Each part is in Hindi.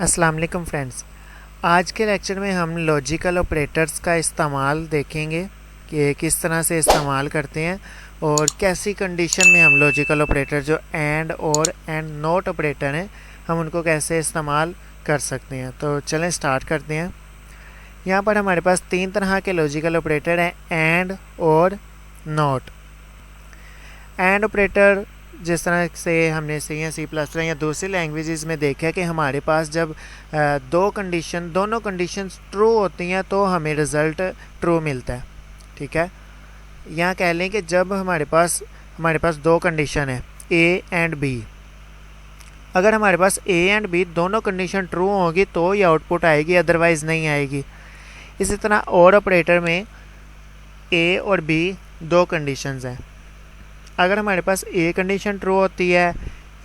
अस्सलाम वालेकुम फ्रेंड्स। आज के लेक्चर में हम लॉजिकल ऑपरेटर्स का इस्तेमाल देखेंगे कि किस तरह से इस्तेमाल करते हैं और कैसी कंडीशन में हम लॉजिकल ऑपरेटर जो एंड और एंड नॉट ऑपरेटर हैं हम उनको कैसे इस्तेमाल कर सकते हैं। तो चलें स्टार्ट करते हैं। यहाँ पर हमारे पास तीन तरह के लॉजिकल ऑपरेटर हैं, एंड और नॉट। एंड ऑपरेटर जिस तरह से हमने सी या सी प्लस प्लस या दूसरी लैंग्वेजेस में देखा कि हमारे पास जब दोनों कंडीशंस ट्रू होती हैं तो हमें रिज़ल्ट ट्रू मिलता है। ठीक है, यहाँ कह लें कि जब हमारे पास दो कंडीशन है ए एंड बी। अगर हमारे पास ए एंड बी दोनों कंडीशन ट्रू होगी तो ये आउटपुट आएगी, अदरवाइज़ नहीं आएगी। इसी तरह और ऑपरेटर में ए और बी दो कंडीशंस हैं। अगर हमारे पास ए कंडीशन ट्रू होती है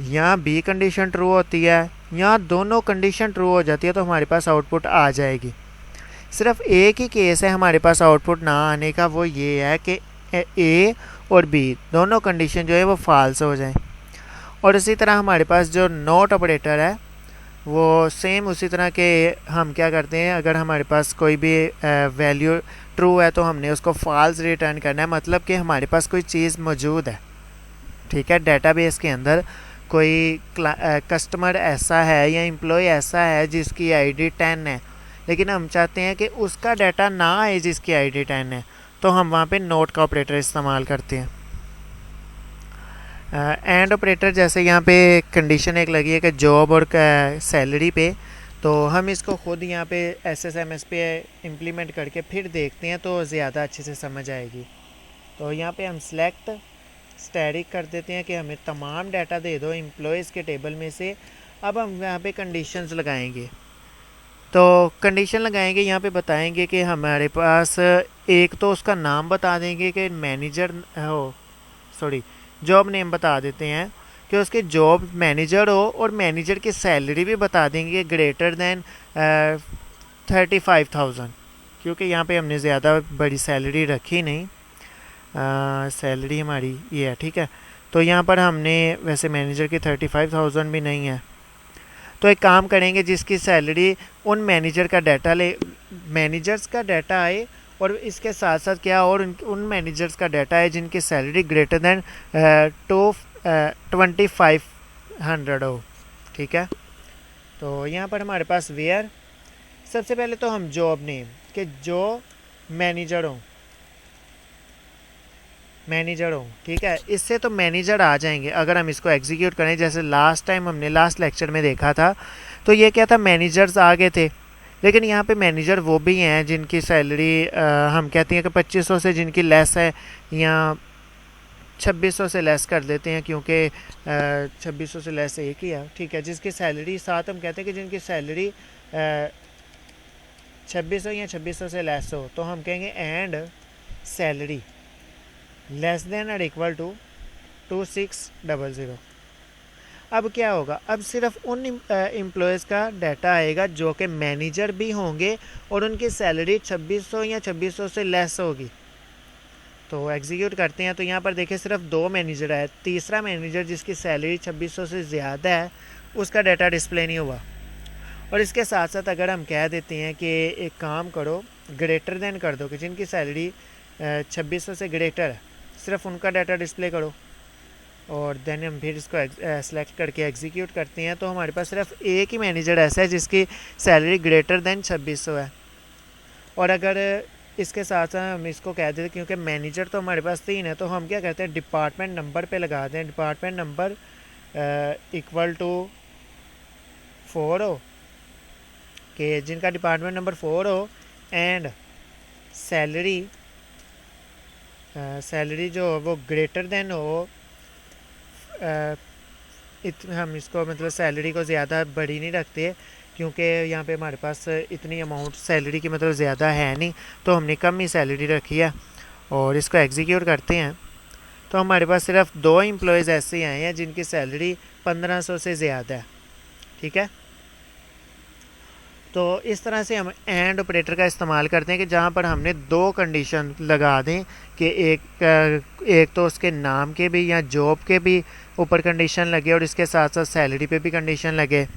या बी कंडीशन ट्रू होती है या दोनों कंडीशन ट्रू हो जाती है तो हमारे पास आउटपुट आ जाएगी। सिर्फ एक ही केस है हमारे पास आउटपुट ना आने का, वो ये है कि ए और बी दोनों कंडीशन जो है वो फॉल्स हो जाए। और इसी तरह हमारे पास जो नॉट ऑपरेटर है वो सेम उसी तरह के हम क्या करते हैं, अगर हमारे पास कोई भी वैल्यू ट्रू है तो हमने उसको फॉल्स रिटर्न करना है। मतलब कि हमारे पास कोई चीज़ मौजूद है, ठीक है, डेटाबेस के अंदर कोई कस्टमर ऐसा है या एम्प्लॉय ऐसा है जिसकी आईडी 10 है, लेकिन हम चाहते हैं कि उसका डाटा ना आए जिसकी आईडी 10 है, तो हम वहाँ पे नोट का ऑपरेटर इस्तेमाल करते हैं। एंड ऑपरेटर जैसे यहाँ पे कंडीशन एक लगी है कि जॉब और सैलरी पे, तो हम इसको खुद यहाँ पे SSMS पे इम्प्लीमेंट करके फिर देखते हैं तो ज़्यादा अच्छे से समझ आएगी। तो यहाँ पे हम सिलेक्ट स्टैटिक कर देते हैं कि हमें तमाम डाटा दे दो एम्प्लॉयज़ के टेबल में से। अब हम यहाँ पे कंडीशंस लगाएंगे, तो कंडीशन लगाएंगे, यहाँ पे बताएंगे कि हमारे पास एक तो उसका नाम बता देंगे कि मैनेजर हो, सॉरी जॉब नेम बता देते हैं कि उसके जॉब मैनेजर हो, और मैनेजर की सैलरी भी बता देंगे ग्रेटर दैन 35,000, क्योंकि यहाँ पे हमने ज़्यादा बड़ी सैलरी रखी नहीं। सैलरी हमारी ये है, ठीक है। तो यहाँ पर हमने वैसे मैनेजर की 35,000 भी नहीं है, तो एक काम करेंगे जिसकी सैलरी उन मैनेजर का डाटा ले, मैनेजर्स का डाटा आए और इसके साथ साथ क्या और उन मैनेजर्स का डाटा है जिनकी सैलरी ग्रेटर दैन 2500 हो, ठीक है। तो यहाँ पर हमारे पास वेयर, सबसे पहले तो हम जॉब नेम के जो मैनेजर हो, ठीक है, इससे तो मैनेजर आ जाएंगे अगर हम इसको एग्जीक्यूट करें। जैसे लास्ट टाइम हमने लास्ट लेक्चर में देखा था तो ये क्या था, मैनेजर्स आ गए थे, लेकिन यहाँ पे मैनेजर वो भी हैं जिनकी सैलरी हम कहते हैं कि 2500 से जिनकी लेस है, या 2600 से लेस कर देते हैं क्योंकि 2600 से लेस एक ही है, ठीक है, जिसकी सैलरी साथ हम कहते हैं कि जिनकी सैलरी 2600 या 2600 से लेस हो, तो हम कहेंगे एंड सैलरी लेस देन और इक्वल टू 2600। अब क्या होगा, अब सिर्फ उन एम्प्लॉयज़ का डाटा आएगा जो कि मैनेजर भी होंगे और उनकी सैलरी 2600 या 2600 से लेस होगी। तो एग्जीक्यूट करते हैं, तो यहाँ पर देखिए सिर्फ दो मैनेजर है, तीसरा मैनेजर जिसकी सैलरी 2600 से ज़्यादा है उसका डाटा डिस्प्ले नहीं हुआ। और इसके साथ साथ अगर हम कह देते हैं कि एक काम करो ग्रेटर देन कर दो, कि जिनकी सैलरी 2600 से ग्रेटर है सिर्फ उनका डाटा डिस्प्ले करो, और देन हम फिर इसको सेलेक्ट करके एग्जीक्यूट करते हैं, तो हमारे पास सिर्फ एक ही मैनेजर ऐसा है जिसकी सैलरी ग्रेटर देन 2600 है। और अगर इसके साथ साथ हम इसको कह देते, क्योंकि मैनेजर तो हमारे पास 3 है, तो हम क्या करते हैं डिपार्टमेंट नंबर पे लगा दें, डिपार्टमेंट नंबर इक्वल टू 4 हो, कि जिनका डिपार्टमेंट नंबर 4 हो, एंड सैलरी जो वो ग्रेटर देन हो, हम इसको मतलब सैलरी को ज़्यादा बड़ी नहीं रखते क्योंकि यहाँ पे हमारे पास इतनी अमाउंट सैलरी की मतलब ज़्यादा है नहीं, तो हमने कम ही सैलरी रखी है। और इसको एग्जीक्यूट करते हैं तो हमारे पास सिर्फ दो एम्प्लॉयज़ ऐसे आए हैं जिनकी सैलरी 1500 से ज़्यादा है, ठीक है। तो इस तरह से हम एंड ऑपरेटर का इस्तेमाल करते हैं कि जहाँ पर हमने दो कंडीशन लगा दें कि एक तो उसके नाम के भी या जॉब के भी ऊपर कंडीशन लगे और इसके साथ साथ सैलरी पे भी कंडीशन लगे,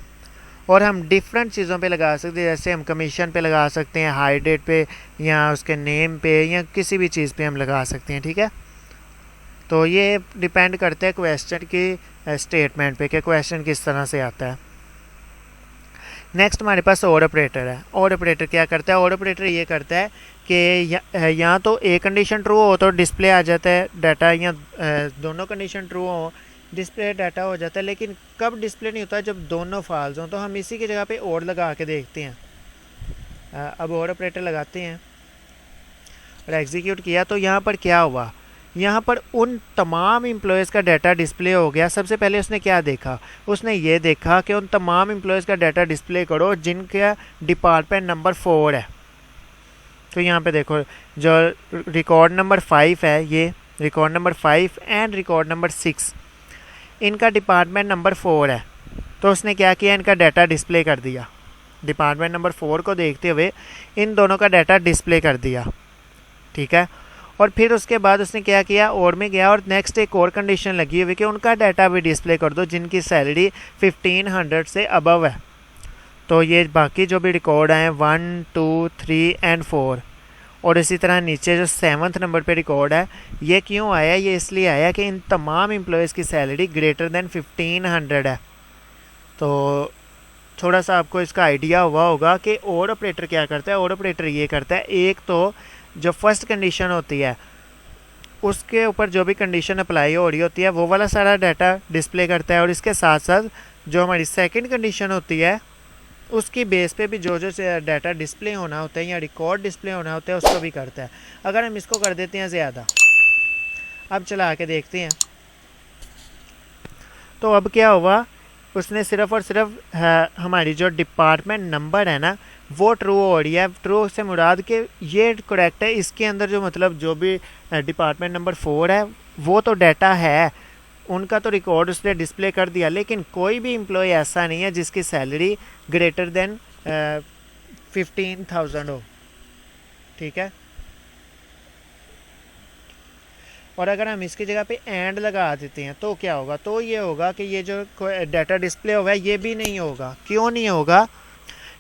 और हम डिफरेंट चीज़ों पे लगा सकते हैं, जैसे हम कमीशन पे लगा सकते हैं, हाई डेट पे, या उसके नेम पे, या किसी भी चीज़ पे हम लगा सकते हैं। ठीक है, तो ये डिपेंड करता है क्वेश्चन की स्टेटमेंट पे कि क्वेश्चन किस तरह से आता है। नेक्स्ट हमारे पास और ऑपरेटर है। और ऑपरेटर क्या करता है? और ऑपरेटर ये करता है कि या तो एक कंडीशन ट्रू हो तो डिस्प्ले आ जाता है डाटा, या दोनों कंडीशन ट्रू हो डिस्प्ले डाटा हो जाता है। लेकिन कब डिस्प्ले नहीं होता? जब दोनों फॉल्स हों। तो हम इसी की जगह पे और लगा के देखते हैं। अब और ऑपरेटर लगाते हैं और एग्जीक्यूट किया तो यहाँ पर क्या हुआ? यहाँ पर उन तमाम एम्प्लॉयज़ का डाटा डिस्प्ले हो गया। सबसे पहले उसने क्या देखा? उसने ये देखा कि उन तमाम एम्प्लॉयज़ का डाटा डिस्प्ले करो जिनका डिपार्टमेंट नंबर 4 है। तो यहाँ पे देखो, जो रिकॉर्ड नंबर 5 है, ये record number 5 and record number 6, इनका डिपार्टमेंट नंबर 4 है। तो उसने क्या किया? इनका डाटा डिस्प्ले कर दिया। डिपार्टमेंट नंबर 4 को देखते हुए इन दोनों का डाटा डिस्प्ले कर दिया। ठीक है, और फिर उसके बाद उसने क्या किया? और में गया और नेक्स्ट एक और कंडीशन लगी हुई कि उनका डाटा भी डिस्प्ले कर दो जिनकी सैलरी 1500 से अबव है। तो ये बाकी जो भी रिकॉर्ड हैं 1, 2, 3 एंड 4, और इसी तरह नीचे जो 7th नंबर पे रिकॉर्ड है, ये क्यों आया? ये इसलिए आया कि इन तमाम एम्प्लॉयज़ की सैलरी ग्रेटर देन 1500 है। तो थोड़ा सा आपको इसका आइडिया हुआ होगा कि और ऑपरेटर क्या करता है। और ऑपरेटर ये करता है, एक तो जो फर्स्ट कंडीशन होती है उसके ऊपर जो भी कंडीशन अप्लाई हो रही होती है वो वाला सारा डाटा डिस्प्ले करता है, और इसके साथ साथ जो हमारी सेकंड कंडीशन होती है उसकी बेस पे भी जो जो डाटा डिस्प्ले होना होता है या रिकॉर्ड डिस्प्ले होना होता है उसको भी करता है। अगर हम इसको कर देते हैं ज़्यादा, अब चला के देखते हैं तो अब क्या हुआ? उसने सिर्फ और सिर्फ हमारी जो डिपार्टमेंट नंबर है ना वो ट्रू हो रही है। ट्रू से मुराद के ये करेक्ट है, इसके अंदर जो मतलब जो भी डिपार्टमेंट नंबर 4 है वो तो डाटा है, उनका तो रिकॉर्ड उसने डिस्प्ले कर दिया। लेकिन कोई भी एम्प्लॉय ऐसा नहीं है जिसकी सैलरी ग्रेटर देन 15,000 हो। ठीक है, और अगर हम इसकी जगह पे एंड लगा देते हैं तो क्या होगा? तो ये होगा कि ये जो डाटा डिस्प्ले होगा ये भी नहीं होगा। क्यों नहीं होगा?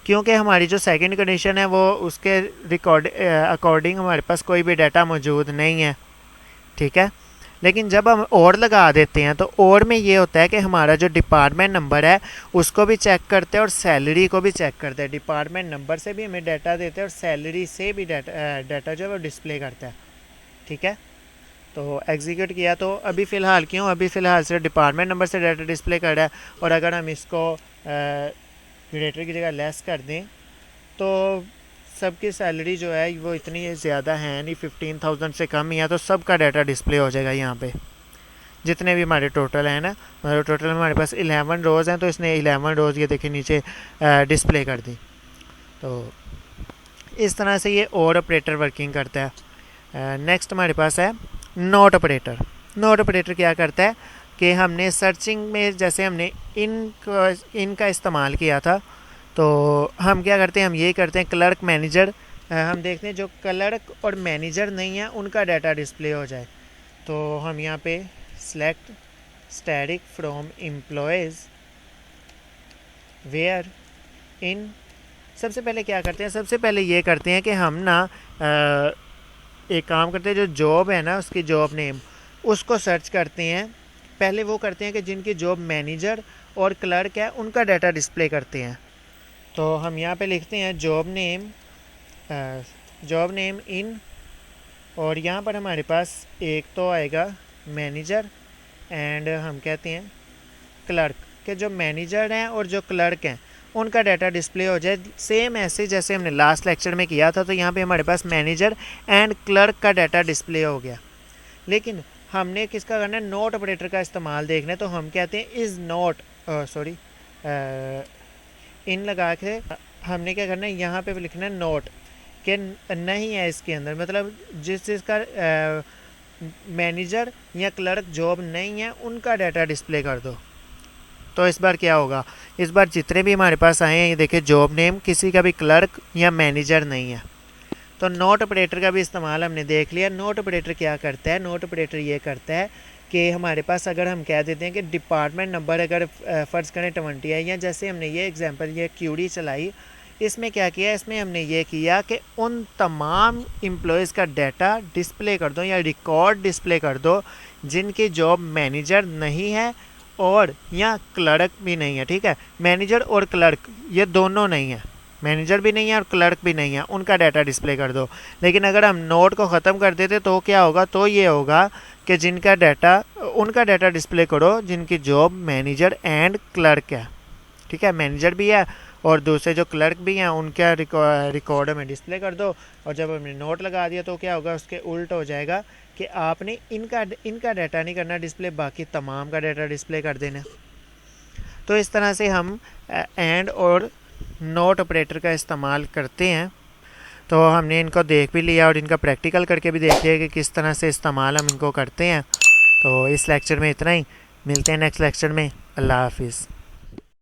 क्योंकि हमारी जो सेकंड कंडीशन है वो उसके रिकॉर्ड अकॉर्डिंग हमारे पास कोई भी डाटा मौजूद नहीं है। ठीक है, लेकिन जब हम और लगा देते हैं तो और में ये होता है कि हमारा जो डिपार्टमेंट नंबर है उसको भी चेक करते हैं और सैलरी को भी चेक करते हैं। डिपार्टमेंट नंबर से भी हमें डाटा देते हैं और सैलरी से भी डाटा जो है वो डिस्प्ले करता है। ठीक है, तो एग्जीक्यूट किया तो अभी फ़िलहाल क्यों? अभी फ़िलहाल सिर्फ डिपार्टमेंट नंबर से डाटा डिस्प्ले कर रहा है। और अगर हम इसको ग्रेटर की जगह लेस कर दें तो सबकी सैलरी जो है वो इतनी ज़्यादा है नहीं, 15,000 से कम ही है, तो सबका डाटा डिस्प्ले हो जाएगा यहाँ पे। जितने भी हमारे टोटल हैं ना, मतलब टोटल हमारे पास 11 रोज़ हैं, तो इसने 11 रोज़ ये देखिए नीचे डिस्प्ले कर दी। तो इस तरह से ये और ऑपरेटर वर्किंग करता है। नेक्स्ट हमारे पास है नॉट ऑपरेटर। नॉट ऑपरेटर क्या करता है कि हमने सर्चिंग में जैसे हमने इनका इस्तेमाल किया था, तो हम क्या करते हैं? हम ये करते हैं क्लर्क मैनेजर, हम देखते हैं जो क्लर्क और मैनेजर नहीं है उनका डाटा डिस्प्ले हो जाए। तो हम यहाँ पे select static from employees where in, सबसे पहले क्या करते हैं? सबसे पहले ये करते हैं कि हम ना एक काम करते हैं, जो जॉब है ना उसकी जॉब नेम उसको सर्च करते हैं। पहले वो करते हैं कि जिनकी जॉब मैनेजर और क्लर्क है उनका डाटा डिस्प्ले करते हैं। तो हम यहाँ पे लिखते हैं जॉब नेम इन, और यहाँ पर हमारे पास एक तो आएगा मैनेजर एंड हम कहते हैं क्लर्क, के जो मैनेजर हैं और जो क्लर्क हैं उनका डाटा डिस्प्ले हो जाए। सेम ऐसे जैसे हमने लास्ट लेक्चर में किया था। तो यहाँ पे हमारे पास मैनेजर एंड क्लर्क का डाटा डिस्प्ले हो गया। लेकिन हमने किसका करना है? नोट ऑपरेटर का इस्तेमाल देखना है। तो हम कहते हैं इज़ नॉट इन लगा के हमने क्या करना है? यहाँ पे लिखना है नोट के नहीं है इसके अंदर, मतलब जिसका मैनेजर या क्लर्क जॉब नहीं है उनका डाटा डिस्प्ले कर दो। तो इस बार क्या होगा? इस बार जितने भी हमारे पास आए हैं ये देखिए जॉब नेम किसी का भी क्लर्क या मैनेजर नहीं है। तो नोट ऑपरेटर का भी इस्तेमाल हमने देख लिया। नोट ऑपरेटर क्या करता है? नोट ऑपरेटर ये करता है कि हमारे पास अगर हम कह देते हैं कि डिपार्टमेंट नंबर अगर फ़र्ज़ करें 20 है, या जैसे हमने ये एग्जांपल ये क्यूरी चलाई, इसमें क्या किया, इसमें हमने ये किया कि उन तमाम एम्प्लॉयज़ का डाटा डिस्प्ले कर दो या रिकॉर्ड डिस्प्ले कर दो जिनकी जॉब मैनेजर नहीं है और या क्लर्क भी नहीं है। ठीक है, मैनेजर और क्लर्क ये दोनों नहीं है, मैनेजर भी नहीं है और क्लर्क भी नहीं है, उनका डाटा डिस्प्ले कर दो। लेकिन अगर हम नोट को ख़त्म कर देते तो क्या होगा, तो ये होगा कि जिनका डाटा उनका डाटा डिस्प्ले करो जिनकी जॉब मैनेजर एंड क्लर्क है। ठीक है, मैनेजर भी है और दूसरे जो क्लर्क भी हैं उनका रिकॉर्ड में डिस्प्ले कर दो। और जब हमने नोट लगा दिया तो क्या होगा, उसके उल्ट हो जाएगा कि आपने इनका डाटा नहीं करना डिस्प्ले, बाकी तमाम का डाटा डिस्प्ले कर देना। तो इस तरह से हम एंड और नोट ऑपरेटर का इस्तेमाल करते हैं। तो हमने इनको देख भी लिया और इनका प्रैक्टिकल करके भी देख लिया कि किस तरह से इस्तेमाल हम इनको करते हैं। तो इस लेक्चर में इतना ही, मिलते हैं नेक्स्ट लेक्चर में। अल्लाह हाफिज़।